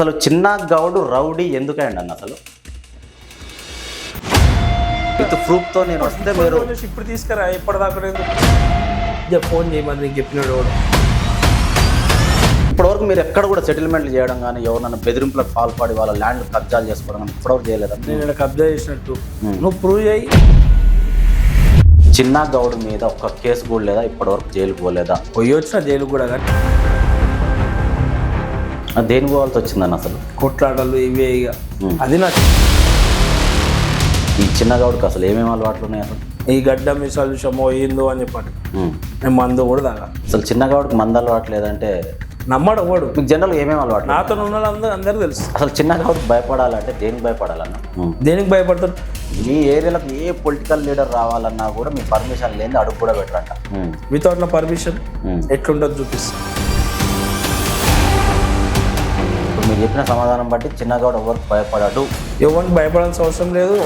అసలు చిన్న గౌడు రౌడీ ఎందుకండి అన్న అసలు విత్ ప్రూఫ్ తో నేను వస్తే మీరు ఇప్పుడు తీసుకురా ఎప్పటిదాకా ఫోన్ చేయమని నీకు చెప్పినాడు వాడు. ఇప్పటివరకు మీరు ఎక్కడ కూడా సెటిల్మెంట్లు చేయడం కానీ ఎవరన్నా బెదిరింపులకు పాల్పడి వాళ్ళ ల్యాండ్ కబ్జాలు చేసుకోవడం కానీ ఇప్పటివరకు చేయలేదా? నేను ఇక్కడ కబ్జా చేసినట్టు నువ్వు ప్రూవ్ చేయి. చిన్న గౌడు మీద ఒక్క కేసు కూడా లేదా? ఇప్పటివరకు జైలుకు పోలేదా? పోయి వచ్చిన జైలు కూడా కానీ దేని పోవాల్సి వచ్చిందని అసలు కొట్లాటలు ఇవే ఇక అది నాకు ఈ చిన్న గౌడుకి అసలు ఏమేమి అలవాట్లు ఉన్నాయి అసలు? ఈ గడ్డ మిసాలు విషయమో ఏందో అని చెప్పండి. నేను మందు కూడా తాగా. అసలు చిన్న గౌడికి మందు అలవాటు లేదంటే నమ్మడు వాడు. మీకు జనరల్గా ఏమేమి అలవాటు? నాతో ఉన్న వాళ్ళందరూ అందరికీ తెలుసు. అసలు చిన్న గౌడికి భయపడాలంటే దేనికి భయపడాలన్న? దేనికి భయపడతారు? మీ ఏరియాలకు ఏ పొలిటికల్ లీడర్ రావాలన్నా కూడా మీ పర్మిషన్ లేని అడుగు కూడా పెట్టరంట. వితౌట్ నా పర్మిషన్ ఎట్లుంటుంది చూపిస్తా. ఇప్పుడు మీరు చెప్పిన సమాధానం బట్టి చిన్న గౌడ్ ఎవరికి భయపడాడు. ఎవరికి భయపడాల్సిన అవసరం లేదు.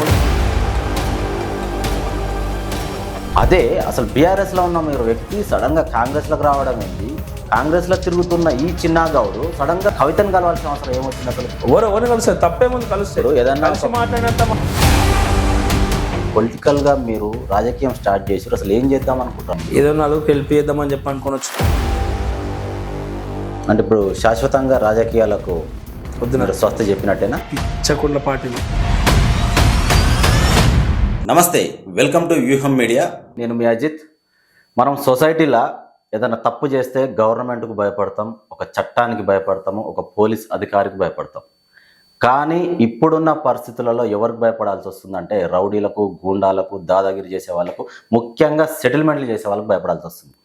అదే అసలు బీఆర్ఎస్లో ఉన్న మీరు వ్యక్తి సడన్గా కాంగ్రెస్లోకి రావడం ఏంటి? కాంగ్రెస్లో తిరుగుతున్న ఈ చిన్న గౌడు సడన్గా కవితను కలవాల్సిన అవసరం ఏమొచ్చింది అసలు? ఎవరు కలుస్తారు? తప్పేముంది కలుస్తారు. ఏదన్నా కలిసి మాట్లాడినంత పొలిటికల్గా మీరు రాజకీయం స్టార్ట్ చేసి అసలు ఏం చేద్దాం అనుకుంటాం? ఏదో నలుగురికి వెళ్ళిపోయేద్దామని చెప్పి అనుకోవచ్చు. అంటే ఇప్పుడు శాశ్వతంగా రాజకీయాలకు పొద్దున స్వస్థ చెప్పినట్టేనా? పిచ్చకుండ పార్టీలు. నమస్తే, వెల్కమ్ టు వ్యూహం మీడియా. నేను మీ అజిత్. మనం సొసైటీలో ఏదైనా తప్పు చేస్తే గవర్నమెంట్కు భయపడతాం, ఒక చట్టానికి భయపడతాము, ఒక పోలీస్ అధికారికి భయపడతాం. కానీ ఇప్పుడున్న పరిస్థితులలో ఎవరికి భయపడాల్సి వస్తుందంటే రౌడీలకు, గూండాలకు, దాదాగిరి చేసే వాళ్ళకు, ముఖ్యంగా సెటిల్మెంట్లు చేసే వాళ్ళకు భయపడాల్సి వస్తుంది.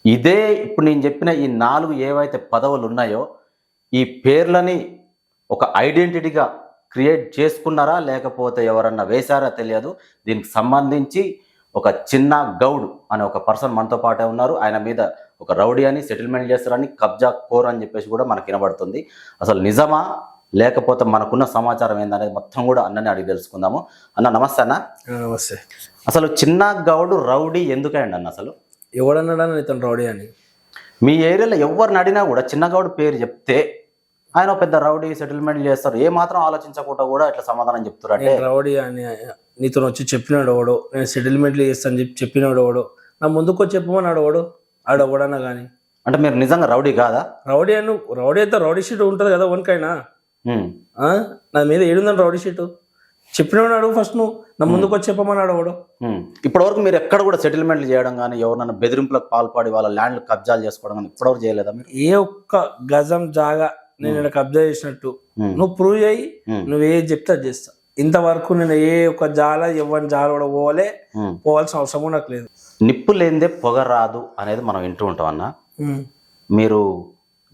ఇదే ఇప్పుడు నేను చెప్పిన ఈ 4 ఏవైతే పదవులు ఉన్నాయో ఈ పేర్లని ఒక ఐడెంటిటీగా క్రియేట్ చేసుకున్నారా లేకపోతే ఎవరన్నా వేశారా తెలియదు. దీనికి సంబంధించి ఒక చిన్న గౌడ్ అనే ఒక పర్సన్ మనతో పాటే ఉన్నారు. ఆయన మీద ఒక రౌడీ అని, సెటిల్మెంట్ చేస్తారని, కబ్జా కోర్ అని చెప్పేసి కూడా మనకు వినబడుతుంది. అసలు నిజమా లేకపోతే మనకున్న సమాచారం ఏందనేది మొత్తం కూడా అన్నని అడిగి తెలుసుకుందాము. అన్న నమస్తే. అన్న నమస్తే. అసలు చిన్న గౌడు రౌడీ ఎందుకండి అన్న అసలు? ఎవడన్నాడని ఇతను రౌడీ అని మీ ఏరియాలో ఎవరిని అడిగినా కూడా చిన్న గౌడు పేరు చెప్తే ఆయన పెద్ద రౌడీ, సెటిల్మెంట్ చేస్తారు, ఏ మాత్రం ఆలోచించకుండా కూడా ఇట్లా సమాధానం చెప్తారు. అంటే రౌడీ అని నీతో వచ్చి చెప్పినాడు వాడు, నేను సెటిల్మెంట్లు చేస్తాను చెప్పినాడు వాడు, నా ముందుకు చెప్పమన్నాడు వాడు. ఆడెవడన్నా కానీ అంటే మీరు నిజంగా రౌడీ కాదా? రౌడీ అని రౌడీ అయితే రౌడీ షీట్ ఉంటుంది కదా వన్కైనా. నా మీద ఏడుందని రౌడీ షీటు చెప్పినాడు ఫస్ట్. నువ్వు నా ముందుకు వచ్చి చెప్పమన్నాడు వాడు. ఇప్పటివరకు మీరు ఎక్కడ కూడా సెటిల్మెంట్లు చేయడం కానీ ఎవరన్నా బెదిరింపులకు పాల్పడి వాళ్ళ ల్యాండ్ కబ్జాలు చేసుకోవడం కానీ ఇప్పటివరకు చేయలేదా మీరు? ఏ ఒక్క గజం జాగా నేను ఇక్కడ కబ్జా చేసినట్టు నువ్వు ప్రూవ్ చేయి. నువ్వు ఏది చెప్తే అది చేస్తా. ఇంతవరకు నేను ఏ ఒక్క ఎవరిని జాల కూడా పోవాల్సిన అవసరం కూడా నాకు లేదు. నిప్పు లేనిదే పొగ రాదు అనేది మనం వింటూ ఉంటాం అన్న. మీరు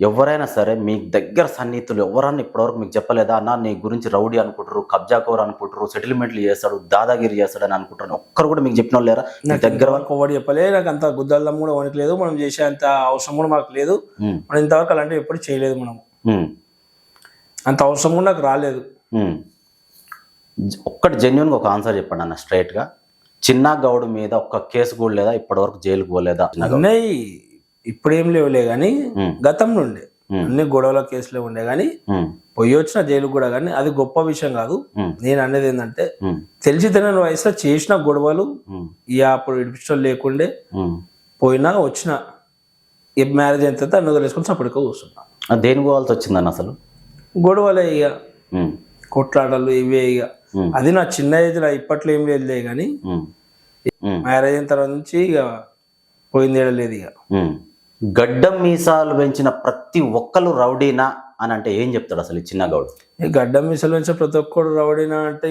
ఎవరైనా సరే మీ దగ్గర సన్నిహితులు ఎవరన్నా ఇప్పటివరకు మీకు చెప్పలేదా? అన్న నీ గురించి రౌడీ అనుకుంటారు, కబ్జా కోర్ అనుకుంటారు, సెటిల్మెంట్లు చేస్తాడు, దాదాగిరి చేస్తాడు అని అనుకుంటారు, ఒక్కరు కూడా మీకు చెప్పిన వాళ్ళేరా? దగ్గర వరకు ఒకటి చెప్పలే. నాకు అంత గుద్దల్లం కూడా వనికి లేదు. మనం చేసే అంత అవసరం కూడా మాకు లేదు. మనం ఇంతవరకు అలాంటివి ఎప్పుడు చేయలేదు. మనం అంత అవసరం కూడా నాకు రాలేదు. ఒక్కటి జెన్యున్గా ఒక ఆన్సర్ చెప్పండి అన్న స్ట్రైట్గా. చిన్న గౌడు మీద ఒక్క కేసు కూడా లేదా? ఇప్పటివరకు జైలుకు పోలేదా? ఉన్నాయి, ఇప్పుడేం లేవులే కానీ గతంలో ఉండే అన్ని గొడవల కేసులే ఉండే కానీ పోయి వచ్చిన జైలు కూడా. కానీ అది గొప్ప విషయం కాదు. నేను అనేది ఏంటంటే తెలిసి తెలియని వయసులో చేసిన గొడవలు ఇక అప్పుడు ఇడిపించడం లేకుండే పోయినా వచ్చిన మ్యారేజ్ అయిన తర్వాత అన్ని వదిలేసుకొని అప్పటికో కూర్చున్నా. దేని పోవాల్సి వచ్చిందని అసలు? గొడవలే ఇక కొట్లాటలు ఇవే ఇక. అది నా చిన్న ఏజ్ లో ఇప్పట్లో ఏం లేదులే కానీ మ్యారేజ్ అయిన తర్వాత నుంచి ఇక పోయింది ఏడలేదు. ఇక గడ్డం మీసాలు పెంచిన ప్రతి ఒక్కరు రౌడీనా అని అంటే ఏం చెప్తాడు అసలు ఈ చిన్న గౌడు? గడ్డం మీసాలు పెంచిన ప్రతి ఒక్కడు రౌడీనా అంటే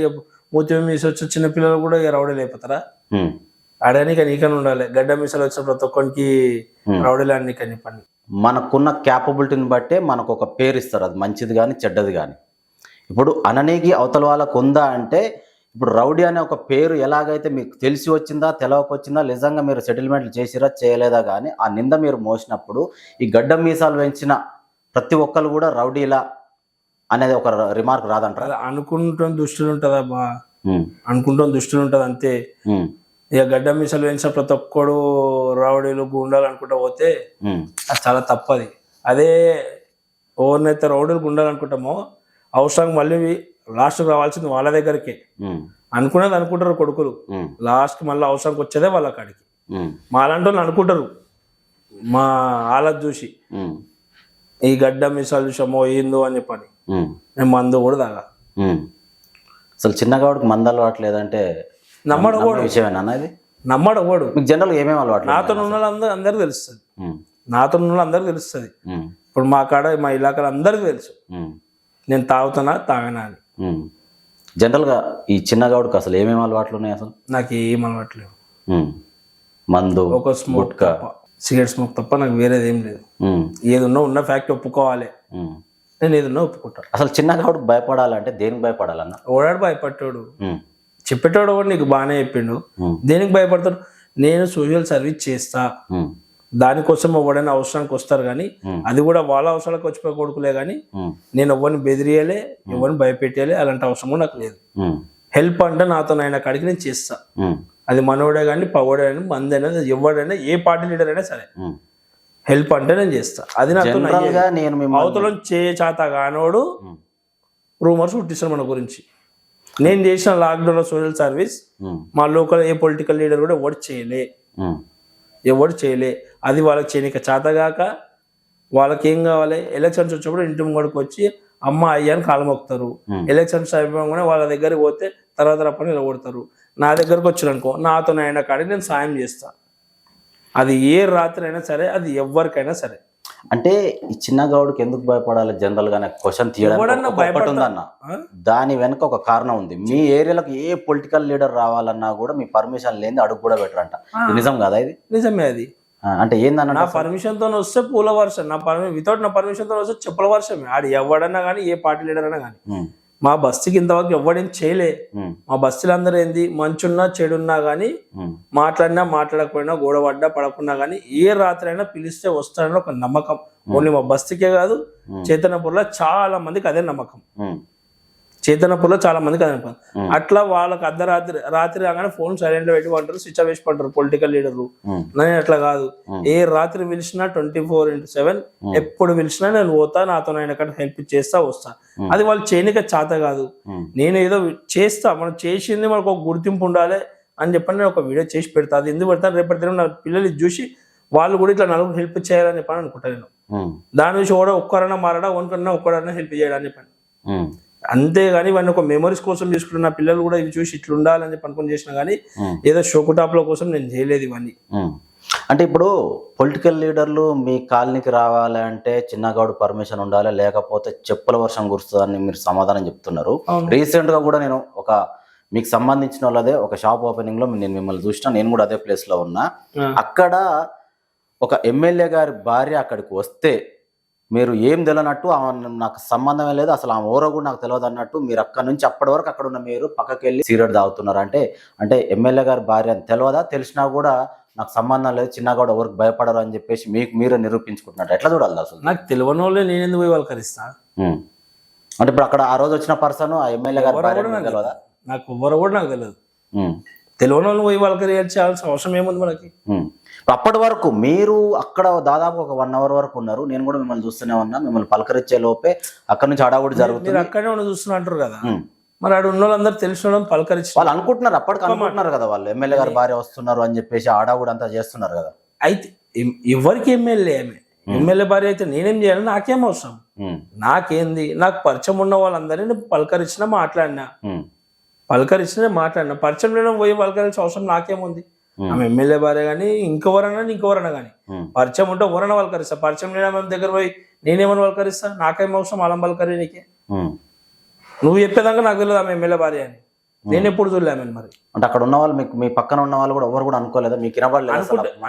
మూతి మీస వచ్చిన చిన్నపిల్లలు కూడా ఇక రౌడీ లేకపోతారా? ఆడడానికి నీకని ఉండాలి. గడ్డం మీసాలు వచ్చిన ప్రతి ఒక్కరికి రౌడీలు అని నీకని చెప్పండి. మనకున్న క్యాపబిలిటీని బట్టే మనకు ఒక పేరు ఇస్తారు, అది మంచిది కానీ చెడ్డది కానీ. ఇప్పుడు అననీకి అవతల వాళ్ళకు ఉందా అంటే ఇప్పుడు రౌడీ అనే ఒక పేరు ఎలాగైతే మీకు తెలిసి వచ్చిందా తెలవకొచ్చిందా, నిజంగా మీరు సెటిల్మెంట్లు చేసిరా చేయలేదా కానీ ఆ నింద మీరు మోసినప్పుడు ఈ గడ్డం మీసాలు పెంచిన ప్రతి ఒక్కరు కూడా రౌడీలా అనేది ఒక రిమార్క్ రాదంటారా? అనుకుంటాం దుష్టులు ఉంటుందా బా, అనుకుంటాం దుష్టులు ఉంటుంది అంతే. ఇక గడ్డం మీసాలు పెంచిన ప్రతి ఒక్కడు రౌడీలు, గుండాలు అనుకుంటా పోతే అది చాలా తప్పది. అదే ఎవరినైతే రౌడీలు ఉండాలనుకుంటామో అవసరం మళ్ళీ లాస్ట్కి రావాల్సింది వాళ్ళ దగ్గరికే. అనుకునేది అనుకుంటారు కొడుకులు, లాస్ట్ మళ్ళీ అవసరానికి వచ్చేదే వాళ్ళ కాడికి. మా అలాంటి వాళ్ళు అనుకుంటారు మా ఆలది చూసి, ఈ గడ్డ మిసాలు చూసామో ఏందో అని చెప్పని. నేను మందు కూడా తాగా. అసలు చిన్నగాడికి మందు అలవాటు లేదంటే నమ్మడు కూడా విషయమేనా ఇది? నమ్మడు వాడు. మీకు జనరల్గా ఏమేమి అలవాటు? నాతో ఉన్న వాళ్ళందరూ అందరికి తెలుస్తుంది, నాతో ఉన్న వాళ్ళు అందరికి తెలుస్తుంది. ఇప్పుడు మా కాడ మా ఇలాకాలో అందరికి తెలుసు నేను తాగుతానా తాగనా అని. జనరల్గా ఈ చిన్నగాడికి అసలు ఏమేమి అలవాట్లు ఉన్నాయి? అసలు నాకు ఏం అలవాట్లేవు. మందు, ఒక స్మోక్ తప్ప, సిగరెట్ స్మోక్ తప్ప నాకు వేరేది ఏం లేదు. ఏదున్నా ఉన్న ఫ్యాక్ట్ ఒప్పుకోవాలి, నేను ఏదన్నా ఒప్పుకుంటాను. అసలు చిన్నగాడికి భయపడాలంటే దేనికి భయపడాలన్న? ఓడాడు భయపడ్డాడు, చెప్పేటోడు కూడా నీకు బాగానే చెప్పిండు. దేనికి భయపడతాడు? నేను సోషల్ సర్వీస్ చేస్తా, దానికోసం ఎవడైనా అవసరానికి వస్తారు కానీ అది కూడా వాళ్ళ అవసరాలకు వచ్చిపోయి కొడుకులే కానీ నేను ఎవరిని బెదిరియలే, ఎవరిని భయపెట్టేయాలి అలాంటి అవసరం కూడా నాకు లేదు. హెల్ప్ అంటే నాతో ఆయన కాడికి నేను చేస్తా. అది మనోడే కానీ పవోడే కానీ మంది అయినా ఎవడైనా ఏ పార్టీ లీడర్ అయినా సరే హెల్ప్ అంటే నేను చేస్తా. అది నాకు అవతల చేత కానోడు రూమర్స్ పుట్టిస్తాను మన గురించి. నేను చేసిన లాక్డౌన్ సోషల్ సర్వీస్ మా లోకల్ ఏ పొలిటికల్ లీడర్ కూడా ఎవడు చేయలే. అది వాళ్ళకి చేయనిక చేతగాక వాళ్ళకి ఏం కావాలి, ఎలక్షన్స్ వచ్చినప్పుడు ఇంటి ముంగడికి వచ్చి అమ్మ అయ్యా అని కాలు మొక్కుతారు. ఎలక్షన్స్ అయిపోగానే వాళ్ళ దగ్గరికి పోతే తర్వాత రప్పని నిలబడతారు. నా దగ్గరకు వచ్చిననుకో నాతో అయినా కాడికి నేను సాయం చేస్తా. అది ఏ రాత్రి అయినా సరే, అది ఎవరికైనా సరే. అంటే ఈ చిన్నగాడికి ఎందుకు భయపడాలి? జనరల్ గా క్వశ్చన్ తీయడం దాని వెనక ఒక కారణం ఉంది. మీ ఏరియాలకు ఏ పొలిటికల్ లీడర్ రావాలన్నా కూడా మీ పర్మిషన్ లేని అడుగు కూడా పెట్టరంట. నిజం కదా ఇది? నిజమే. అది అంటే ఏందన్న, నా పర్మిషన్ తో వస్తే పూల వర్షం, వితౌట్ నా పర్మిషన్ తో వస్తే చెప్పుల వర్షమే. ఆడు ఎవడన్నా కానీ ఏ పార్టీ లీడర్ అయినా కానీ. మా బస్తీకి ఇంతవరకు ఎవడేం చేయలే. మా బస్తీలు అందరూ ఏంది, మంచున్నా చెడున్నా కానీ మాట్లాడినా మాట్లాడకపోయినా గొడవడ్డా పడకున్నా కానీ ఏ రాత్రి అయినా పిలిస్తే వస్తాడని ఒక నమ్మకం. ఓన్లీ మా బస్తీకే కాదు, చైతన్యపూర్లో చాలా మందికి అదే నమ్మకం. చైతన్యపూర్లో చాలా మందికి అదే నమ్మకం. అట్లా వాళ్ళకి రాత్రి రాగానే ఫోన్ సైలెంట్ లో పెట్టి పంటారు, స్విచ్ ఆఫ్ వేసి పంటారు పొలిటికల్ లీడర్లు. నేను అట్లా కాదు, ఏ రాత్రి పిలిచినా 24/7 ఎప్పుడు పిలిచినా నేను పోతా, నాతో ఆయన హెల్ప్ చేస్తా వస్తా. అది వాళ్ళు చేయనిక చేత కాదు, నేను ఏదో చేస్తా. మనం చేసింది మనకు ఒక గుర్తింపు ఉండాలి అని చెప్పని నేను ఒక వీడియో చేసి పెడతా. అది ఎందుకు పెడతాను, రేపటి దినం నా పిల్లలు చూసి వాళ్ళు కూడా ఇట్లా నలుగురు హెల్ప్ చేయాలని చెప్పని అనుకుంటా నేను. దాని నుంచి కూడా ఒక్కరైనా మారడా, ఒక్కరైనా ఒక్కడైనా హెల్ప్ చేయడానికి చెప్పండి. అంతేగాని ఇవన్నీ ఒక మెమరీస్ కోసం తీసుకుంటున్న పిల్లలు కూడా ఇవి చూసి ఇట్లా ఉండాలని చెప్పి అనుకుని చేసినా కానీ ఏదో షోకుటాప్ల కోసం నేను చేయలేదు ఇవన్నీ. అంటే ఇప్పుడు పొలిటికల్ లీడర్లు మీ కాలనీకి రావాలి అంటే చిన్నగాడు పర్మిషన్ ఉండాలి, లేకపోతే చెప్పుల వర్షం కురుస్తుందని మీరు సమాధానం చెప్తున్నారు. రీసెంట్ గా కూడా నేను ఒక మీకు సంబంధించిన వాళ్ళదే ఒక షాప్ ఓపెనింగ్ లో నేను మిమ్మల్ని చూసినా, నేను కూడా అదే ప్లేస్ లో ఉన్నా. అక్కడ ఒక ఎమ్మెల్యే గారి భార్య అక్కడికి వస్తే మీరు ఏం తెలియనట్టు, నాకు సంబంధమే లేదు అసలు ఆమె ఎవరో కూడా నాకు తెలియదు అన్నట్టు మీరు అక్కడ నుంచి అప్పటి వరకు అక్కడ ఉన్న మీరు పక్కకి వెళ్ళి సిగరెట్ తాగుతున్నారు. అంటే ఎమ్మెల్యే గారి భార్య అని తెలియదా? తెలిసినా కూడా నాకు సంబంధం లేదు, చిన్నగాడు ఎవరికి భయపడరు అని చెప్పేసి మీకు మీరే నిరూపించుకుంటున్నట్టు ఎట్లా చూడాలి? అసలు నాకు తెలియని వాళ్ళే నేను ఎందుకు పోయి వాళ్ళకరిస్తా? అంటే ఇప్పుడు అక్కడ ఆ రోజు వచ్చిన పర్సన్ ఆ ఎమ్మెల్యే గారి భార్య తెలియదా? నాకు ఎవరు కూడా నాకు తెలియదు. తెలియని వాళ్ళు పోయి వాళ్ళకి చేయాల్సిన అవసరం ఏముంది మనకి? అప్పటి వరకు మీరు అక్కడ దాదాపు ఒక 1 hour వరకు ఉన్నారు. నేను కూడా మిమ్మల్ని చూస్తూనే ఉన్నా. మిమ్మల్ని పలకరించే లోపే అక్కడ నుంచి హడావుడి జరుగుతుంది. మీరు అక్కడే ఉన్న చూస్తున్నా అంటారు కదా, మరి ఆడ ఉన్న వాళ్ళందరూ తెలిసిన పలకరించి వాళ్ళు అనుకుంటున్నారు, అప్పటికి అనుకుంటున్నారు కదా వాళ్ళు ఎమ్మెల్యే గారి భార్య వస్తున్నారు అని చెప్పేసి హడావుడి అంతా చేస్తున్నారు కదా. అయితే ఎవరికి ఎమ్మెల్యే భార్య అయితే నేనేం చేయాలి? నాకేం అవసరం? నాకేంది? నాకు పరిచయం ఉన్న వాళ్ళందరినీ పలకరించినా మాట్లాడినా, పరిచయం లేని పోయి పలకరించిన అవసరం నాకేముంది? ఆమె ఎమ్మెల్యే భార్య కానీ ఇంకెవరైనా కానీ పరిచయం ఉంటే ఎవరైనా పలకరిస్తా. పరిచయం లేని ఆమె దగ్గర పోయి నేనేమని పలకరిస్తా? నాకేం అవసరం అలం పలకరి? నీకే నువ్వు చెప్పేదాకా నాకు తెలియదు ఆమె ఎమ్మెల్యే భార్య అని. నేను ఎప్పుడు చూడలేమని. మరి అంటే అక్కడ ఉన్న వాళ్ళు మీ పక్కన ఉన్న వాళ్ళు కూడా ఎవరు కూడా అనుకోలేదా? మీకు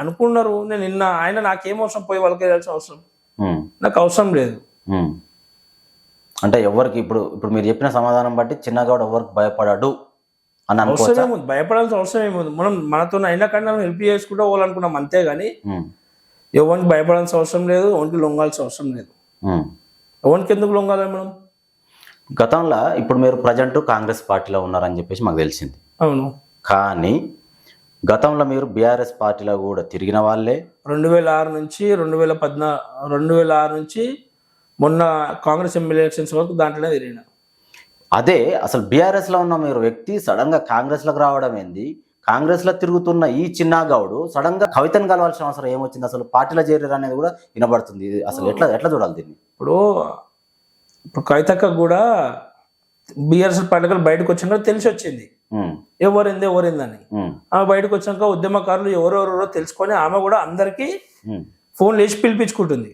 అనుకున్నారు. నేను నిన్న ఆయన నాకేం అవసరం పోయి పలకరియాల్సిన అవసరం? నాకు అవసరం లేదు. అంటే ఎవరికి ఇప్పుడు మీరు చెప్పిన సమాధానం బట్టి చిన్నగాడు ఎవరికి భయపడాడు అని అవసరం ఏముంది? భయపడాల్సిన అవసరం ఏముంది? మనం మనతో అయినా కన్నా హెల్ప్ చేసుకుంటూ పోవాలనుకున్నాం అంతేగాని ఎవరికి భయపడాల్సిన అవసరం లేదు, ఎవరికి లొంగాల్సిన అవసరం లేదు. ఎవరికి ఎందుకు లొంగాలి మనం? గతంలో ఇప్పుడు మీరు ప్రజెంట్ కాంగ్రెస్ పార్టీలో ఉన్నారని చెప్పేసి మాకు తెలిసింది. అవును. కానీ గతంలో మీరు బీఆర్ఎస్ పార్టీలో కూడా తిరిగిన వాళ్ళే. 2006 నుంచి 2014, 2006 నుంచి మొన్న కాంగ్రెస్ ఎమ్మెల్యే ఎలక్షన్స్ వరకు దాంట్లోనే తిరిగిన. అదే అసలు బీఆర్ఎస్లో ఉన్న మీరు వ్యక్తి సడన్గా కాంగ్రెస్లోకి రావడం ఏంది? కాంగ్రెస్లో తిరుగుతున్న ఈ చిన్నగౌడు సడన్గా కవితను కలవాల్సిన అవసరం ఏమొచ్చింది? అసలు పార్టీలో చేరారు అనేది కూడా వినబడుతుంది. ఇది అసలు ఎట్లా ఎట్లా చూడాలి దీన్ని? ఇప్పుడు కవితక్క కూడా బీఆర్ఎస్ పార్టీలు బయటకు వచ్చినాక తెలిసి వచ్చింది ఎవరిందని. ఆమె బయటకు వచ్చినాక ఉద్యమకారులు ఎవరెవరో తెలుసుకొని ఆమె కూడా అందరికీ ఫోన్ వేసి పిలిపించుకుంటుంది.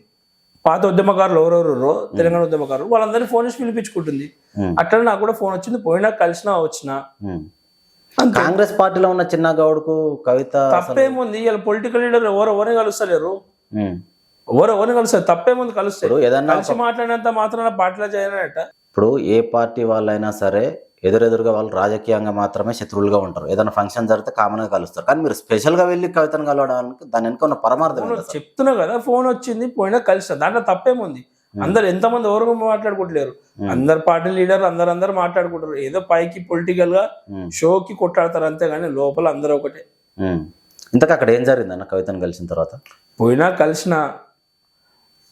పాత ఉద్యమకారులు ఎవరెవరో తెలంగాణ ఉద్యమకారులు వాళ్ళందరినీ ఫోన్ వేసి పిలిపించుకుంటుంది. అట్లా నాకు కూడా ఫోన్ వచ్చింది, పోయినా కలిసినా వచ్చినా. కాంగ్రెస్ పార్టీలో ఉన్న చిన్నగౌడ్కు కవిత తప్పేముంది? ఇలా పొలిటికల్ లీడర్ ఎవరెవరిని కలుస్తలేరు, ఎవరెవరిని కలుస్తారు, తప్పేముంది? కలుస్తారు. ఏదన్నా కలిసి మాట్లాడినంత మాత్రాన పార్టీలో చేయాలట. ఇప్పుడు ఏ పార్టీ వాళ్ళైనా సరే ఎదురెదురుగా వాళ్ళు రాజకీయంగా మాత్రమే శత్రువులుగా ఉంటారు. ఏదైనా ఫంక్షన్ జరిగితే కామన్గా కలుస్తారు. కానీ మీరు స్పెషల్గా వెళ్ళి కవితను కలవడానికి దాని వెనుక ఉన్న పరమార్థం చెప్తున్నా కదా. ఫోన్ వచ్చింది, పోయినా కలుస్తారు. దాంట్లో తప్పేముంది? అందరు ఎంతమంది ఎవరు మాట్లాడుకుంటలేరు, అందరు పార్టీ లీడర్లు అందరు మాట్లాడుకుంటారు. ఏదో పైకి పొలిటికల్ గా షోకి కొట్లాడతారు అంతేగాని లోపల అందరూ ఒకటే. ఇంతకు అక్కడ ఏం జరిగింది అన్న కవితను కలిసిన తర్వాత? పోయినా కలిసిన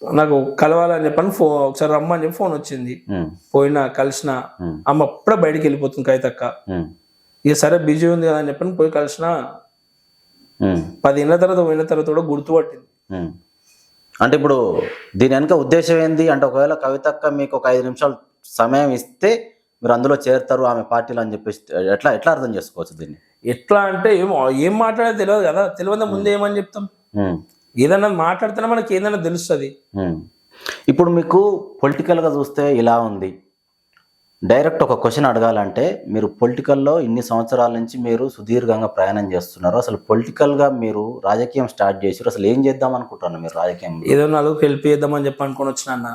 నాకు కలవాలని చెప్పని ఒకసారి రమ్మని చెప్పి ఫోన్ వచ్చింది. పోయినా కలిసిన అమ్మ అప్పుడే బయటికి వెళ్ళిపోతుంది కవితక్క. ఇక సరే బిజీ ఉంది కదా అని చెప్పని పోయి కలిసిన 10 ఏళ్ళ తర్వాత పోయిన తర్వాత కూడా గుర్తుపట్టింది. అంటే ఇప్పుడు దీని వెనుక ఉద్దేశం ఏంది అంటే, ఒకవేళ కవితక్క మీకు ఒక 5 నిమిషాలు సమయం ఇస్తే మీరు అందులో చేరుతారు ఆమె పార్టీలో అని చెప్పేసి ఎట్లా ఎట్లా అర్థం చేసుకోవచ్చు దీన్ని? ఎట్లా అంటే ఏం మాట్లాడేది తెలియదు కదా. తెలియదా ముందు ఏమని చెప్తాం? ఏదన్నా మాట్లాడితేనే మనకి ఏదైనా తెలుస్తుంది. ఇప్పుడు మీకు పొలిటికల్గా చూస్తే ఇలా ఉంది. డైరెక్ట్ ఒక క్వశ్చన్ అడగాలంటే, మీరు పొలిటికల్లో ఇన్ని సంవత్సరాల నుంచి మీరు సుదీర్ఘంగా ప్రయాణం చేస్తున్నారు. అసలు పొలిటికల్గా మీరు రాజకీయం స్టార్ట్ చేసారు, అసలు ఏం చేద్దాం అనుకుంటున్నారు మీరు రాజకీయం? ఏదో నలుగురికి హెల్ప్ చేద్దామని చెప్పి అనుకొని వచ్చిన అన్న.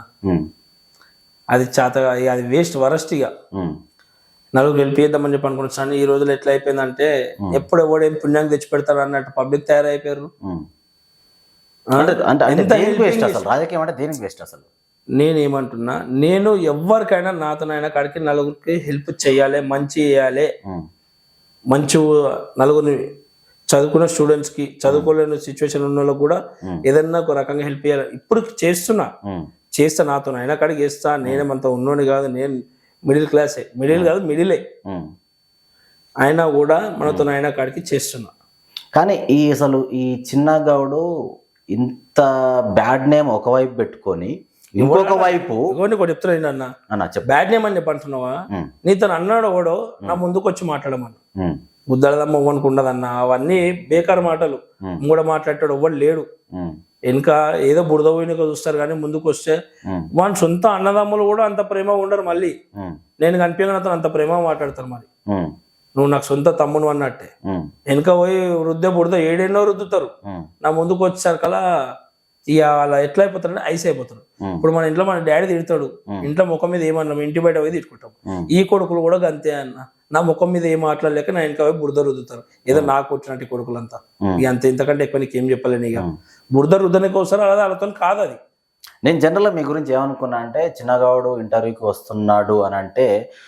అది చేతగా, అది వేస్ట్, వరస్ట్. ఇక నలుగురు హెల్ప్ చేద్దామని చెప్పి అనుకొని వచ్చాను. ఈ రోజులు ఎట్లా అయిపోయిందంటే ఎప్పుడు ఎవడేం పుణ్యానికి తెచ్చి పెడతారు అన్నట్టు పబ్లిక్ తయారైపోయారు. రాజకీయం అంటే దేనికి వేస్ట్ అసలు? నేనేమంటున్నా, నేను ఎవరికైనా నాతోనైనా కాడికి నలుగురికి హెల్ప్ చేయాలి, మంచి చేయాలి. మంచి నలుగురిని చదువుకున్న స్టూడెంట్స్కి, చదువుకోలేని సిచ్యువేషన్ ఉన్న వాళ్ళకి కూడా ఏదన్నా ఒక రకంగా హెల్ప్ చేయాలి. ఇప్పుడు చేస్తా నాతోనైనా కాడికి చేస్తా. నేనేమంత ఉన్నోని కాదు, నేను మిడిల్ క్లాసే, మిడిల్ కాదు మిడిలే. అయినా కూడా మనతోనైనా కాడికి చేస్తున్నా. కానీ అసలు ఈ చిన్నగౌడు ఇంత బ్యాడ్ నేమ్ ఒకవైపు పెట్టుకొని ఇంకొక వైపు చెప్తున్నా అన్న, బ్యాడ్ నేమ్ అని చెప్పి అంటున్నావా? నీతో అన్నాడు ఎవడో నా ముందుకు వచ్చి మాట్లాడమన్నా. బుద్ధడదమ్మ ఇవ్వనికి ఉండదన్న, అవన్నీ బేకార్ మాటలు. మూడ మాట్లాడతాడు ఎవ్వడు లేడు. వెనుక ఏదో బురద పోయినక చూస్తారు కానీ ముందుకు వస్తే వాని సొంత అన్నదమ్ములు కూడా అంత ప్రేమ ఉండరు. మళ్ళీ నేను కనిపించగలతో అంత ప్రేమ మాట్లాడతారు. మరి నువ్వు నాకు సొంత తమ్ముడు అన్నట్టే. వెనుక పోయి వృద్ధ బురద ఏడేళ్ళో రుద్దుతారు. నా ముందుకు వచ్చేసరికల్లా ఇక అలా ఎట్లా అయిపోతారంటే ఐస్ అయిపోతారు. ఇప్పుడు మన ఇంట్లో మన డాడీ తిడతాడు, ఇంట్లో ముఖం మీద ఏమన్నాం, ఇంటి బయట పోయి తిట్టుకుంటాం. ఈ కొడుకులు కూడా అంతే అన్న, నా ముఖం మీద ఏం మాట్లాడలేక నా ఇంకా బురద రుద్దుతారు. ఏదో నాకు వచ్చినట్టు కొడుకులంతా ఇక అంతే, ఇంతకంటే ఎక్కువ నీకేం చెప్పలేను. ఇక బురద రుద్దనికి వస్తారు, అలా వాళ్ళతో కాదు. అది నేను జనరల్గా మీ గురించి ఏమనుకున్నా అంటే, చిన్నగౌడు ఇంటర్వ్యూకి వస్తున్నాడు అని అంటే,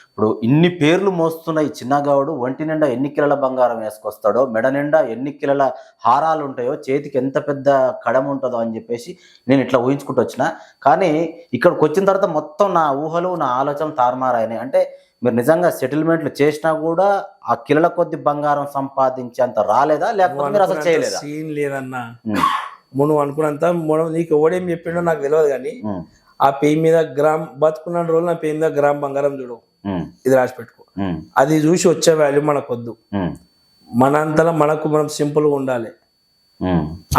ఇప్పుడు ఇన్ని పేర్లు మోస్తున్న ఈ చిన్నగౌడు ఒంటి నిండా ఎన్ని కిలోల బంగారం వేసుకొస్తాడో, మెడ నిండా ఎన్ని కిలోల హారాలు ఉంటాయో, చేతికి ఎంత పెద్ద కడమ ఉంటుందో అని చెప్పేసి నేను ఇట్లా ఊహించుకుంటూ వచ్చిన. కానీ ఇక్కడికి వచ్చిన తర్వాత మొత్తం నా ఊహలు, నా ఆలోచనలు తారుమారాయని. అంటే మీరు నిజంగా సెటిల్మెంట్లు చేసినా కూడా ఆ కిలోల కొద్ది బంగారం సంపాదించేంత రాలేదా, లేకపోతే మీరు అసలు చేయలేదా? సీన్ లేదన్నా. నువ్వు అనుకున్నంత నీకు ఎవడేం చెప్పిండో నాకు తెలియదు. కానీ ఆ పేయి మీద గ్రామ్ బతుకున్న రోజులు నా పేయి మీద గ్రామ్ బంగారం చూడవు, ఇది రాసి పెట్టుకో. అది చూసి వచ్చే వాల్యూ మనకొద్దు. మనంతలో మనం సింపుల్ గా ఉండాలి.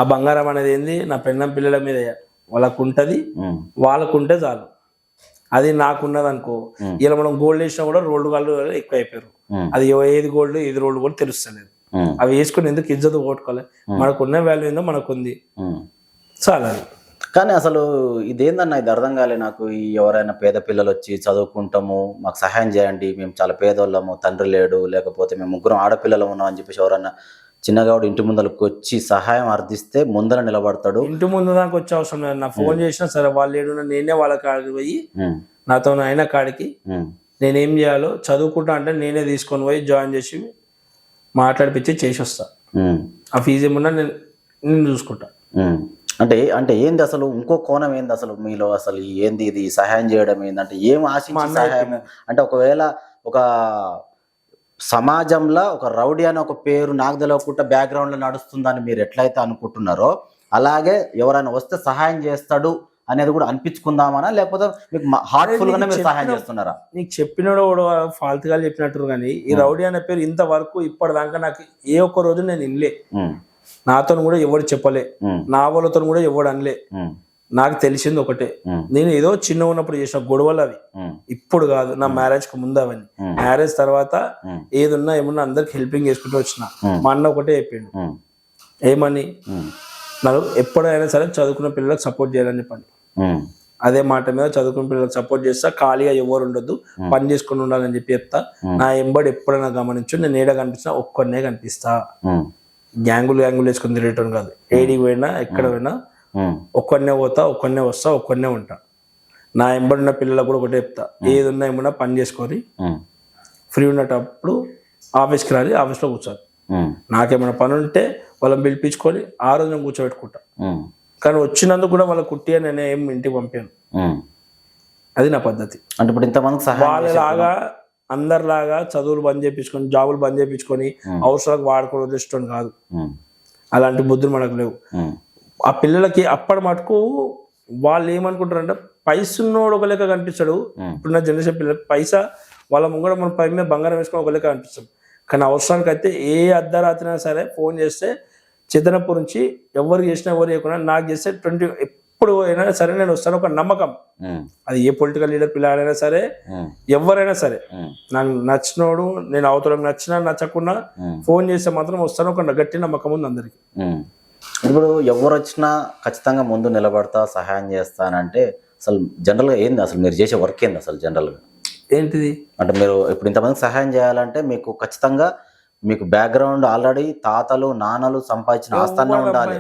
ఆ బంగారం అనేది ఏంది, నా పెళ్ళం పిల్లల మీద వాళ్ళకు ఉంటది, వాళ్ళకుంటే చాలు. అది నాకున్నది అనుకో. ఇలా మనం గోల్డ్ వేసినా కూడా రోల్డ్ వాళ్ళు ఎక్కువ అయిపోయారు. అది ఏది గోల్డ్ ఏది రోల్డ్ కూడా తెలుస్తలేదు. అవి వేసుకుని ఎందుకు ఇజ్జత్ కొట్టుకోవాలి? మనకున్న వాల్యూ ఏందో మనకుంది, చాలా. కానీ అసలు ఇదేందన్నా, ఇది అర్థం కాలే నాకు. ఎవరైనా పేద పిల్లలు వచ్చి చదువుకుంటాము, మాకు సహాయం చేయండి, మేము చాలా పేదోళ్ళము, తండ్రి లేడు, లేకపోతే మేము ముగ్గురం ఆడపిల్లలు ఉన్నాం అని చెప్పేసి ఎవరన్నా చిన్నగౌడు ఇంటి ముందరకు వచ్చి సహాయం అర్థిస్తే ముందర నిలబడతాడు. ఇంటి ముందు దానికి వచ్చే అవసరం లేదు. నా ఫోన్ చేసినా సరే, వాళ్ళు ఏడు నేనే వాళ్ళ కాడికి పోయి నాతో అయిన కాడికి నేనేం చేయాలో చదువుకుంటా అంటే నేనే తీసుకొని పోయి జాయిన్ చేసి మాట్లాడిపించి చేసి వస్తా. ఆ ఫీజు ఏమన్నా నేను చూసుకుంటా. అంటే అంటే ఏంది అసలు ఇంకో కోణం ఏంది అసలు మీలో అసలు ఏంది ఇది సహాయం చేయడం ఏందంటే ఏం ఆశించి సహాయం అంటే ఒకవేళ ఒక సమాజంలో ఒక రౌడీ అనే ఒక పేరు నాకు తెలియకుండా బ్యాక్గ్రౌండ్ లో నడుస్తుందని మీరు ఎట్లయితే అనుకుంటున్నారో అలాగే ఎవరైనా వస్తే సహాయం చేస్తాడు అనేది కూడా అనిపించుకుందామనా లేకపోతే మీకు హార్ట్ఫుల్ గానే మీరు సహాయం చేస్తున్నారా? నీకు చెప్పినాడు కూడా ఫాల్తుగా చెప్పినట్టు కానీ ఈ రౌడీ అనే పేరు ఇంతవరకు ఇప్పటిదాకా నాకు ఏ ఒక్క రోజు నేను వినలే. నాతో కూడా ఎవడు చెప్పలే, నా వాళ్ళతో కూడా ఎవడు అనలే. నాకు తెలిసింది ఒకటే, నేను ఏదో చిన్న ఉన్నప్పుడు చేసిన గొడవలు అవి, ఇప్పుడు కాదు. నా మ్యారేజ్ కు ముందు అవన్నీ. మ్యారేజ్ తర్వాత ఏదున్నా ఏమన్నా అందరికి హెల్పింగ్ చేసుకుంటూ వచ్చిన. మా అన్న ఒకటే చెప్పిండు, ఏమని, నాకు ఎప్పుడైనా సరే చదువుకున్న పిల్లలకు సపోర్ట్ చేయాలని చెప్పండి. అదే మాట మీద చదువుకున్న పిల్లలకు సపోర్ట్ చేస్తా, ఖాళీగా ఎవరు ఉండొద్దు, పని చేసుకుని ఉండాలని చెప్పి చెప్తా. నా ఎంబడి ఎప్పుడైనా గమనించు, నేను ఏడ కనిపిస్తా ఒక్కడనే కనిపిస్తా. గ్యాంగులు వేసుకుని తిరగటం కాదు. ఏడికి పోయినా ఎక్కడ పోయినా ఒక్కడనే పోతా, ఒక్కడనే వస్తా, ఒక్కడనే ఉంటా. నా ఎంబడిన పిల్లలకు కూడా ఒకటే చెప్తా, ఏది ఉన్నా ఏమన్నా పని చేసుకొని ఫ్రీ ఉన్నప్పుడు ఆఫీస్కి రాలి, ఆఫీస్లో కూర్చోాలి. నాకేమైనా పని ఉంటే వాళ్ళని పిలిపించుకొని ఆ రోజు నేను కూర్చోబెట్టుకుంటా. కానీ వచ్చినందుకు కూడా వాళ్ళ కుట్టి అని నేను ఏం ఇంటికి పంపాను. అది నా పద్ధతి. అంటే ఇప్పుడు ఇంతమంది వాళ్ళలాగా అందరిలాగా చదువులు బంద్ చేయించుకొని జాబులు బంద్ చేయించుకొని అవసరాలకు వాడుకొని వదిలేసుకోవడం కాదు. అలాంటి బుద్ధులు మనకు లేవు. ఆ పిల్లలకి అప్పటి మటుకు వాళ్ళు ఏమనుకుంటారంటే పైసున్నోడు ఒక లెక్క కనిపిస్తాడు. ఇప్పుడున్న జనరేషన్ పిల్లలకి పైసా వాళ్ళ ముంగడ మన పై మీద బంగారం వేసుకొని ఒక లెక్క కనిపిస్తాడు. కానీ అవసరానికి అయితే ఏ అర్ధరాత్రి అయినా సరే ఫోన్ చేస్తే చిత్తనప్పటి నుంచి ఎవరు చేసినా ఎవరు చేయకుండా నాకు చేస్తే ఎప్పుడు అయినా సరే నేను వస్తాను, ఒక నమ్మకం. అది ఏ పొలిటికల్ లీడర్ పిల్లాడైనా సరే ఎవరైనా సరే నాకు నచ్చినోడు, నేను అవతలకు నచ్చినా నచ్చకుండా ఫోన్ చేస్తే మాత్రం వస్తాను, ఒక గట్టి నమ్మకం ఉంది అందరికి. ఇప్పుడు ఎవరు వచ్చినా ఖచ్చితంగా ముందు నిలబడతా, సహాయం చేస్తానంటే అసలు జనరల్గా ఏంది అసలు మీరు చేసే వర్క్ ఏంది అసలు జనరల్గా ఏంటిది అంటే, మీరు ఇప్పుడు ఇంతమందికి సహాయం చేయాలంటే మీకు ఖచ్చితంగా మీకు బ్యాక్గ్రౌండ్ ఆల్రెడీ తాతలు నాన్నలు సంపాదించిన ఆస్థానం ఉండాలి.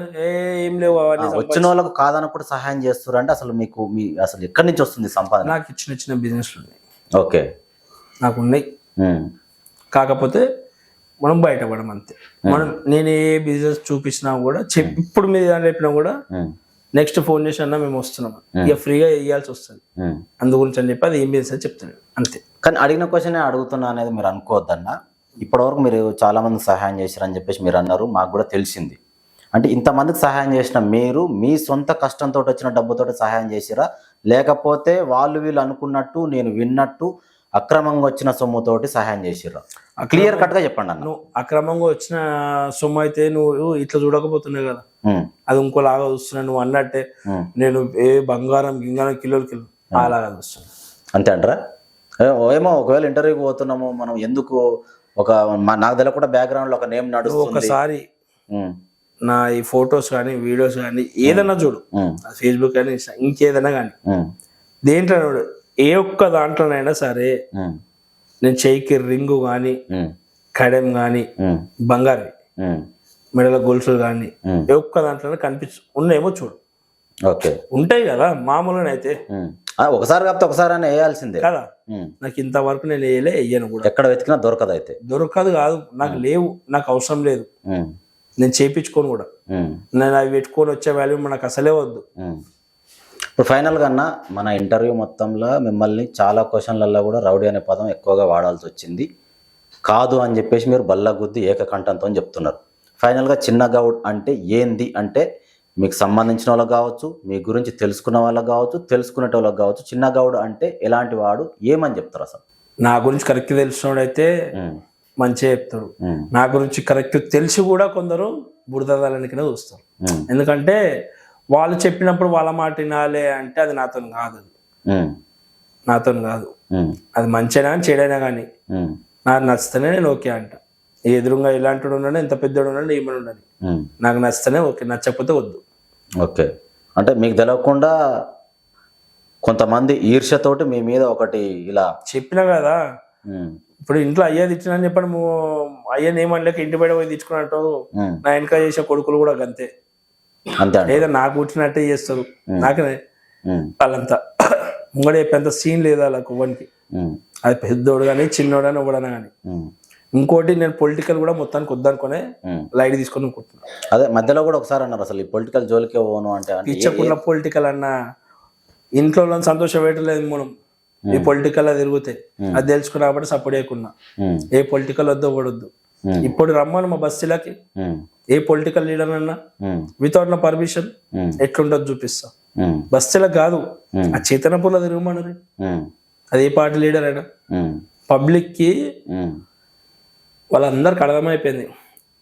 ఏం లేవు, వచ్చిన వాళ్ళకు కాదనప్పుడు సహాయం చేస్తారు అంటే అసలు మీకు మీ అసలు ఎక్కడి నుంచి వస్తుంది సంపాదన? నాకు చిన్న బిజినెస్లు ఉన్నాయి. ఓకే, నాకు ఉన్నాయి. కాకపోతే మనం బయటపడం అంతే. మనం నేను ఏ బిజినెస్ చూపించినా కూడా ఇప్పుడు మీద చెప్పినా కూడా నెక్స్ట్ ఫోన్ చేసి అన్నా మేము వస్తున్నాం, ఇక ఫ్రీగా వేయాల్సి వస్తుంది. అందు గురించి అని చెప్పి అది ఏం బిజినెస్ అని చెప్తాను అంతే. కానీ అడిగిన క్వశ్చన్ అడుగుతున్నా అనేది మీరు అనుకోవద్దన్నా. ఇప్పటివరకు మీరు చాలా మందికి సహాయం చేశారని చెప్పేసి మీరు అన్నారు, మాకు కూడా తెలిసింది. అంటే ఇంతమందికి సహాయం చేసిన మీరు మీ సొంత కష్టంతో వచ్చిన డబ్బుతో సహాయం చేసిరా, లేకపోతే వాళ్ళు వీళ్ళు అనుకున్నట్టు నేను విన్నట్టు అక్రమంగా వచ్చిన సొమ్ముతోటి సహాయం చేసిరా? క్లియర్ కట్ గా చెప్పండి అన్న. నువ్వు అక్రమంగా వచ్చిన సొమ్ము అయితే నువ్వు ఇట్లా చూడకపోతున్నావు కదా, అది ఇంకోలాగా చూస్తున్నా. నువ్వు అన్నట్టే నేను ఏ బంగారం గింగారం కిలోలు అలాగా చూస్తున్నా అంతే అంటారా? ఏమో ఒకవేళ ఇంటర్వ్యూకి పోతున్నాము మనం, ఎందుకు ఒక నాకు తెలియకుండా బ్యాక్గ్రౌండ్ లో ఒక నేమ్ నడుస్తుంది. ఒకసారి నా ఈ ఫొటోస్ కానీ వీడియోస్ కానీ ఏదైనా చూడు, ఫేస్బుక్ కానీ ఇంకేదైనా కానీ దేంట్లో ఏ ఒక్క దాంట్లోనైనా సరే నేను చెయ్యికి రింగు కానీ కడెం కానీ బంగారు మెడల గొలుసులు కానీ ఏ ఒక్క దాంట్లో ఉన్నాయేమో చూడు. ఓకే, ఉంటాయి కదా మామూలుగా అయితే. ఒకసారి కాకపోతే ఒకసారి అని వేయాల్సిందే కదా. నాకు ఇంతవరకు నేను వేయను కూడా. ఎక్కడ వెతికినా దొరకదు. అయితే దొరకదు కాదు, నాకు లేవు, నాకు అవసరం లేదు, నేను చేయించుకోను కూడా. నేను అవి పెట్టుకొని వచ్చే వాల్యూ నాకు అసలే వద్దు. ఇప్పుడు ఫైనల్గా అన్న మన ఇంటర్వ్యూ మొత్తంలో మిమ్మల్ని చాలా క్వశ్చన్లలో కూడా రౌడీ అనే పదం ఎక్కువగా వాడాల్సి వచ్చింది. కాదు అని చెప్పేసి మీరు బల్లగుద్ది ఏకకంఠంతో చెప్తున్నారు. ఫైనల్గా చిన్న గౌడ్ అంటే ఏంది అంటే మీకు సంబంధించిన వాళ్ళకి కావచ్చు, మీ గురించి తెలుసుకున్న వాళ్ళకి కావచ్చు, తెలుసుకునే వాళ్ళకి కావచ్చు, చిన్న గౌడ్ అంటే ఎలాంటి వాడు ఏమని చెప్తారు? అసలు నా గురించి కరెక్ట్ తెలిసినోడైతే మంచిగా చెప్తాడు. నా గురించి కరెక్ట్ తెలిసి కూడా కొందరు బురదలనికినే చూస్తారు. ఎందుకంటే వాళ్ళు చెప్పినప్పుడు వాళ్ళ మాట వినాలి అంటే అది నాతో కాదు, అది మంచిగా కానీ చెడైనా కానీ నాకు నచ్చితేనే నేను ఓకే అంట. ఎదురుగా ఇలాంటి ఉన్నాడు, ఎంత పెద్దోడు ఉన్నాడు, ఏమని ఉండని నాకు నచ్చితేనే ఓకే, నచ్చకపోతే వద్దు. ఓకే, అంటే మీకు తెలియకుండా కొంతమంది ఈర్ష్యతోటి మీ మీద ఒకటి ఇలా చెప్పినా కదా. ఇప్పుడు ఇంట్లో అయ్యా తెచ్చినని చెప్పండి, అయ్యని ఏమనలేక ఇంటి బయట పోయి తెచ్చుకున్నట్టు నా వెనక చేసే కొడుకులు కూడా అంతే. ఏదో నాకు కూర్చున్నట్టే చేస్తారు. నాకనే వాళ్ళంతా ముంగడ చెప్పేంత సీన్ లేదు వాళ్ళకు. ఇవ్వనికి అది పెద్దోడు కానీ చిన్నోడు అని ఇవ్వడనా కానీ ఇంకోటి నేను పొలిటికల్ కూడా మొత్తానికి వద్దనుకునే లైట్ తీసుకొని అనుకుంటున్నాను. అదే మధ్యలో కూడా ఒకసారి అన్నారు అసలు ఈ పొలిటికల్ జోలికే పోను అంటే పిచ్చకున్న పొలిటికల్ అన్న ఇంట్లో సంతోషం పెట్టలేదు మనం ఈ పొలిటికల్ తిరిగితే అది తెలుసుకున్నా కాబట్టి సపోర్ట్ చేయకున్నా ఏ పొలిటికల్ వద్దు పడొద్దు. ఇప్పుడు రమ్మను మా బస్తీలకి ఏ పొలిటికల్ లీడర్ అన్నా వితౌట్ నా పర్మిషన్ ఎట్లుంటది చూపిస్తా. బస్తీలకు కాదు ఆ చైతన్యపూర్లో తిరగమని అది ఏ పార్టీ లీడర్ అయినా పబ్లిక్ కి వాళ్ళందరికి అర్థమైపోయింది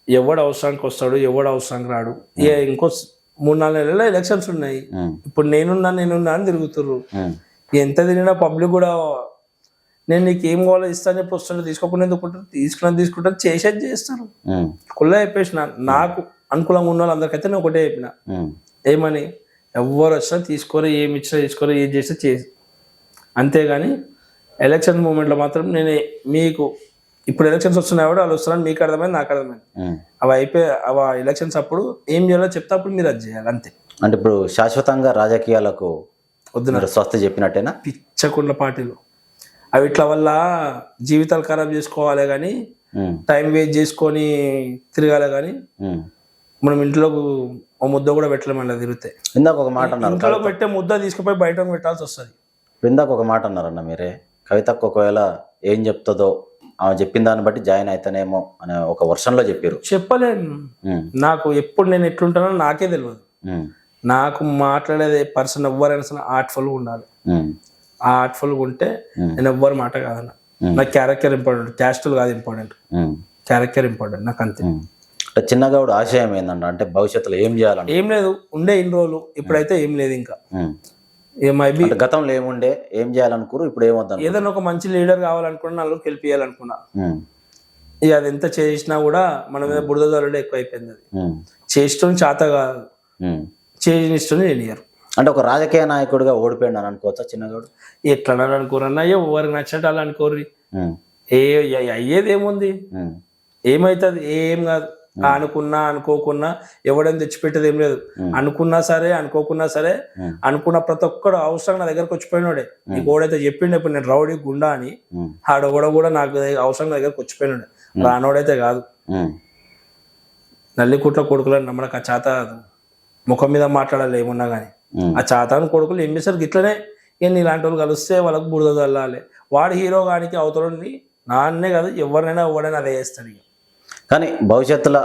ఎవడు అవసరానికి వస్తాడు ఎవడు అవసరానికి రాడు. ఇక ఇంకో 3-4 నెలల్లో ఎలక్షన్స్ ఉన్నాయి. ఇప్పుడు నేనున్నా అని తిరుగుతుర్రు. ఎంత తిరిగినా పబ్లిక్ కూడా నేను నీకు ఏం కావాలో ఇస్తాను చెప్పి వస్తాను తీసుకోకుండా ఎందుకుంటారు తీసుకుంటారు చేసేది చేస్తారు. కుళ్ళ చెప్పేసిన నాకు అనుకూలంగా ఉన్న వాళ్ళందరికైతే నేను ఒకటే చెప్పిన ఏమని ఎవరు వచ్చినా తీసుకోరు ఏమి ఇచ్చినా తీసుకోరు ఏం చేసినా చేసి అంతేగాని ఎలక్షన్ మూమెంట్లో మాత్రం నేను మీకు ఇప్పుడు ఎలక్షన్స్ వస్తున్నాయి కూడా వాళ్ళు వస్తున్నారని మీకు అర్థమైంది నాకు అర్థమైంది. అవి ఎలక్షన్స్ అప్పుడు ఏం చేయాలో చెప్తే అప్పుడు మీరు అది చేయాలి అంతే. అంటే ఇప్పుడు శాశ్వతంగా రాజకీయాలకు వద్దు స్వస్థ చెప్పినట్టేనా పిచ్చకుండ్ల పార్టీలు అవి ఇట్లా వల్ల జీవితాలు ఖరాబ్ చేసుకోవాలి కానీ టైం వేస్ట్ చేసుకొని తిరగాలి కానీ మనం ఇంట్లో ఓ ముద్ద కూడా పెట్టలేమని తిరిగితే. ఇందాక ఒక మాట అన్నారు ఇంట్లో పెట్టే ముద్ద తీసుకుపోయి బయట పెట్టాల్సి వస్తుంది. ఇందాక ఒక మాట అన్నారన్న మీరే కవితకు ఒకవేళ ఏం చెప్తుందో ఆమె చెప్పిన దాన్ని బట్టి జాయిన్ అవుతానేమో అనే ఒక వర్షన్లో చెప్పారు. చెప్పలేను నాకు ఎప్పుడు నేను ఎట్లుంటానో నాకే తెలియదు. నాకు మాట్లాడేది పర్సన్ ఎవరైనా సరే ఆర్ట్ఫుల్గా ఉండాలి. ఆ ఆర్ట్ఫుల్గా ఉంటే నేను ఎవ్వరు మాట కాదన్న నాకు క్యారెక్టర్ ఇంపార్టెంట్ క్యాస్టులు కాదు ఇంపార్టెంట్ క్యారెక్టర్ ఇంపార్టెంట్ నాకు అంతే. చిన్నగౌడ్ ఆశయం ఏంటంటే అంటే భవిష్యత్తులో ఏం చేయాలంటే ఏం లేదు ఉండే ఇన్ని రోజులు ఇప్పుడైతే ఏం లేదు ఇంకా ఏమైబి గతంలో ఏముండే ఏం చేయాలనుకున్నారు ఇప్పుడు ఏమవుతాను ఏదైనా ఒక మంచి లీడర్ కావాలనుకున్నా నలుగురు గెలిపియాలనుకున్నా ఇక అది ఎంత చేసినా కూడా మన మీద బురద జల్లుడే ఎక్కువ అయిపోయింది. అది చేష్టం చేత కాదు చేసిన నేను అంటే ఒక రాజకీయ నాయకుడిగా ఓడిపోయాడు అని అనుకోవచ్చా చిన్నగౌడ్? ఎట్లా అనుకోరన్నా ఎవరికి నచ్చినట్టు అలా అనుకోర్రి అయ్యేది ఏముంది ఏమైతుంది ఏం కాదు. అనుకున్నా అనుకోకున్నా ఎవడని తెచ్చిపెట్టేది ఏం లేదు. అనుకున్నా సరే అనుకోకున్నా సరే అనుకున్న ప్రతి ఒక్కడు అవసరం నా దగ్గరకు వచ్చిపోయినాడే. నీకు ఓడైతే చెప్పిండే ఇప్పుడు నేను రౌడీ గుండా అని ఆడోడ కూడా నాకు అవసరం నా దగ్గరకు వచ్చిపోయినాడే రానోడైతే కాదు. నల్లికుట్ల కొడుకులని నమ్మడానికి ఆ చేత ముఖం మీద మాట్లాడాలి ఏమున్నా కానీ ఆ చాతాను కొడుకులు ఏం చేస్తారు ఇట్లనే ఇలాంటి వాళ్ళు కలిస్తే వాళ్ళకు బురద చల్లాలి. వాడు హీరో గానికి అవతలని నాన్నే కాదు ఎవరినైనా ఎవడైనా అదే చేస్తాడు. కానీ భవిష్యత్తులో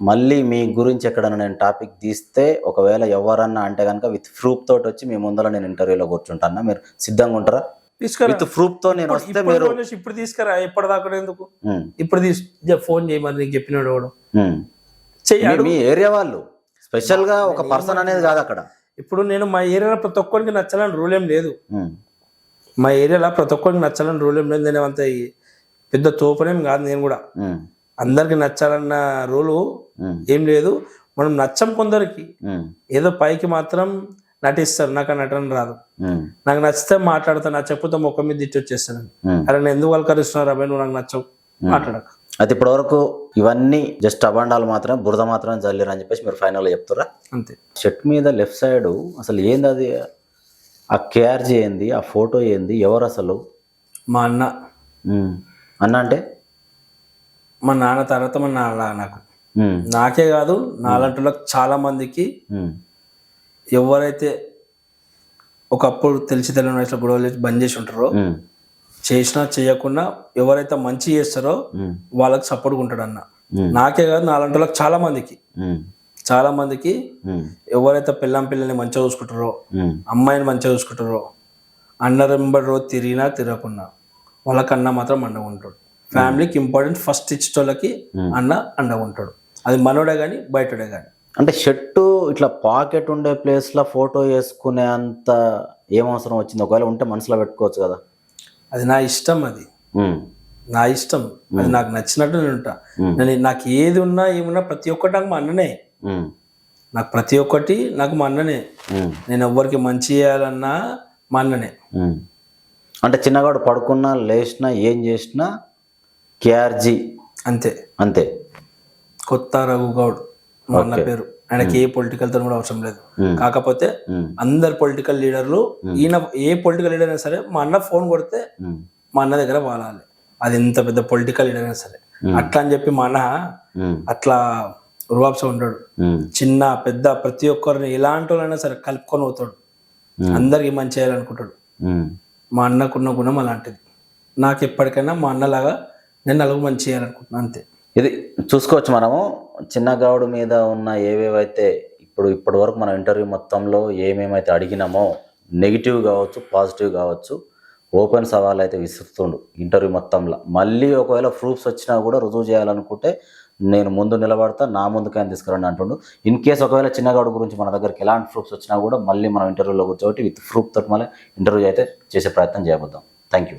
మళ్ళీ మీ గురించి ఎక్కడైనా నేను టాపిక్ తీస్తే ఒకవేళ ఎవరన్నా అంటే కనుక విత్ ప్రూఫ్ తోటి వచ్చి మీ ముందర నేను ఇంటర్వ్యూలో కూర్చుంటాను మీరు సిద్ధంగా ఉంటారా? విత్ ప్రూఫ్ తో నేను వస్తే మీరు ఇప్పుడు తీసుకురా ఎప్పటిదాకా ఎందుకు ఇప్పుడు ఫోన్ చేయమని నీకు చెప్పినాడు వాడు మీ ఏరియా వాళ్ళు స్పెషల్ గా ఒక పర్సన్ అనేది కాదు అక్కడ. ఇప్పుడు నేను మా ఏరియాలో ప్రతి ఒక్కరికి నచ్చాలని రూల్ ఏం లేదు. మా ఏరియాలో ప్రతి ఒక్కరికి నచ్చాలని రూల్ ఏం లేదు. నేను అంత పెద్ద తోపనేం కాదు. నేను కూడా అందరికి నచ్చాలన్న రూలు ఏం లేదు. మనం నచ్చం కొందరికి ఏదో పైకి మాత్రం నటిస్తారు. నాకు ఆ నటన రాదు. నాకు నచ్చితే మాట్లాడతాను నచ్చకపోతే మొక్క మీద తిట్టి వచ్చేస్తాను. అరే నేను ఎందుకు వల్కరిస్తున్నారు అబ్బాయి నువ్వు నాకు నచ్చవు మాట్లాడక. అయితే ఇప్పటి వరకు ఇవన్నీ జస్ట్ అబండాలు మాత్రమే బురద మాత్రమే చల్లిరు అని చెప్పేసి మీరు ఫైనల్ గా చెప్తారా? అంతే. షర్ట్ మీద లెఫ్ట్ సైడ్ అసలు ఏంది అది? ఆ కేఆర్జీ ఏంది? ఆ ఫోటో ఏంది? ఎవరు అసలు? మా అన్న. అన్న అంటే మా నాన్న తర్వాత మా నాన్న. నాకు నాకే కాదు నాలంటులకు చాలా మందికి ఎవరైతే ఒకప్పుడు తెలిసి తెలియని వయసులో గొడవలు బంద్ చేసి ఉంటారో చేసినా చేయకుండా ఎవరైతే మంచి చేస్తారో వాళ్ళకి సపోర్ట్గా ఉంటాడు అన్న. నాకే కాదు నాలంటులకు చాలా మందికి ఎవరైతే పిల్లని మంచిగా చూసుకుంటారో అమ్మాయిని మంచిగా చూసుకుంటారో అన్నరెంబడి రోజు తిరిగినా తిరగకుండా వాళ్ళకన్నా మాత్రం అండగా ఉంటాడు. ఫ్యామిలీకి ఇంపార్టెంట్ ఫస్ట్ ఇచ్చేటోళ్ళకి అన్న అండగా ఉంటాడు. అది మనోడే కానీ బయటడే కానీ. అంటే షర్టు ఇట్లా పాకెట్ ఉండే ప్లేస్ లో ఫోటో వేసుకునే అంత ఏం అవసరం వచ్చింది? ఒకవేళ ఉంటే మనసులో పెట్టుకోవచ్చు కదా. అది నా ఇష్టం. అది నా ఇష్టం. అది నాకు నచ్చినట్టు నేను ఉంటా. నాకు ఏది ఉన్నా ఏమున్నా ప్రతి ఒక్కటి నాకు మా అన్ననే. నాకు ప్రతి ఒక్కటి నాకు మా అన్ననే. నేను ఎవ్వరికి మంచి చేయాలన్నా మా అన్ననే. అంటే చిన్నగాడు పడుకున్నా లేచినా ఏం చేసినా కేఆర్జీ అంతే అంతే. కొత్త రఘుగౌడ్ మా అన్న పేరు. ఆయనకి ఏ పొలిటికల్ తో కూడా అవసరం లేదు. కాకపోతే అందరు పొలిటికల్ లీడర్లు ఈయన ఏ పొలిటికల్ లీడర్ అయినా సరే మా అన్న ఫోన్ కొడితే మా అన్న దగ్గర వాలాలి. అది ఎంత పెద్ద పొలిటికల్ లీడర్ అయినా సరే. అట్లా అని చెప్పి మా అన్న ఉమ్, అట్లా రువాబ్స ఉంటాడు. ఉమ్, చిన్న పెద్ద ప్రతి ఒక్కరిని ఎలాంటి వాళ్ళైనా సరే కలుపుకొని పోతాడు. అందరికి మంచి చేయాలనుకుంటాడు. ఉమ్, మా అన్నకున్న గుణం అలాంటిది. నాకు ఎప్పటికైనా మా అన్నలాగా నేను నలుగురు మంచి చేయాలనుకుంటున్నాను అంతే. ఇది చూసుకోవచ్చు మనము. చిన్న గౌడ్ మీద ఉన్న ఏవేవైతే ఇప్పటి వరకు మనం ఇంటర్వ్యూ మొత్తంలో ఏమేమైతే అడిగినామో, నెగిటివ్ కావచ్చు పాజిటివ్ కావచ్చు, ఓపెన్ సవాల్ అయితే విసురుతుండు ఇంటర్వ్యూ మొత్తంలో. మళ్ళీ ఒకవేళ ప్రూఫ్స్ వచ్చినా కూడా రుజువు చేయాలనుకుంటే నేను ముందు నిలబడతా, నా ముందుకైనా తీసుకురండి అంటుండు. ఇన్ కేస్ ఒకవేళ చిన్నగౌడ్ గురించి మన దగ్గరికి ఎలాంటి ప్రూఫ్స్ వచ్చినా కూడా మళ్ళీ మనం ఇంటర్వ్యూలో కూర్చోబెట్టి విత్ ప్రూఫ్ తోటి మళ్ళీ ఇంటర్వ్యూ అయితే చేసే ప్రయత్నం చేయబోద్దాం. Thank you.